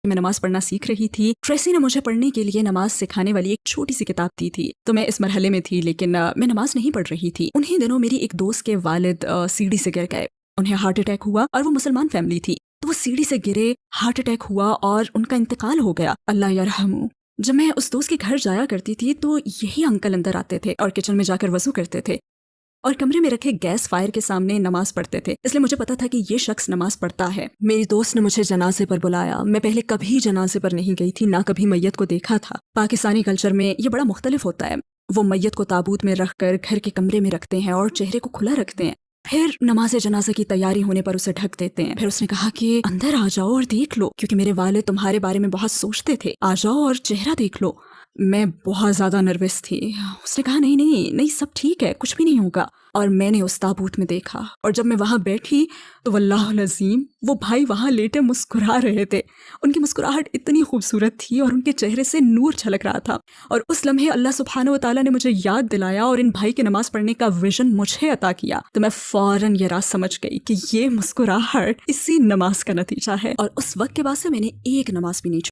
میں نماز پڑھنا سیکھ رہی تھی، ٹریسی نے مجھے پڑھنے کے لیے نماز سکھانے والی ایک چھوٹی سی کتاب دی تھی، تو میں اس مرحلے میں تھی لیکن میں نماز نہیں پڑھ رہی تھی۔ انہی دنوں میری ایک دوست کے والد سیڑھی سے گر گئے، انہیں ہارٹ اٹیک ہوا اور وہ مسلمان فیملی تھی، تو وہ سیڑھی سے گرے، ہارٹ اٹیک ہوا اور ان کا انتقال ہو گیا، اللہ یرحمہ۔ جب میں اس دوست کے گھر جایا کرتی تھی تو یہی انکل اندر آتے تھے اور کچن میں جا کر وضو کرتے تھے اور کمرے میں رکھے گیس فائر کے سامنے نماز پڑھتے تھے، اس لیے مجھے پتا تھا کہ یہ شخص نماز پڑھتا ہے۔ میری دوست نے مجھے جنازے پر بلایا، میں پہلے کبھی جنازے پر نہیں گئی تھی، نہ کبھی میت کو دیکھا تھا۔ پاکستانی کلچر میں یہ بڑا مختلف ہوتا ہے، وہ میت کو تابوت میں رکھ کر گھر کے کمرے میں رکھتے ہیں اور چہرے کو کھلا رکھتے ہیں، پھر نماز جنازہ کی تیاری ہونے پر اسے ڈھک دیتے ہیں۔ پھر اس نے کہا کہ اندر آ جاؤ اور دیکھ لو، کیونکہ میرے والد تمہارے بارے میں بہت سوچتے تھے، آ جاؤ اور چہرہ دیکھ لو۔ میں بہت زیادہ نروس تھی۔ اس نے کہا نہیں سب ٹھیک ہے، کچھ بھی نہیں ہوگا، اور میں نے اس تابوت میں دیکھا، اور جب میں وہاں بیٹھی تو واللہ العظیم وہ بھائی وہاں لیٹے مسکرا رہے تھے، ان کی مسکراہٹ اتنی خوبصورت تھی اور ان کے چہرے سے نور چھلک رہا تھا، اور اس لمحے اللہ سبحانہ و تعالیٰ نے مجھے یاد دلایا اور ان بھائی کے نماز پڑھنے کا ویژن مجھے عطا کیا، تو میں فوراً یہ راز سمجھ گئی کہ یہ مسکراہٹ اسی نماز کا نتیجہ ہے، اور اس وقت کے بعد سے میں نے ایک نماز بھی نہیں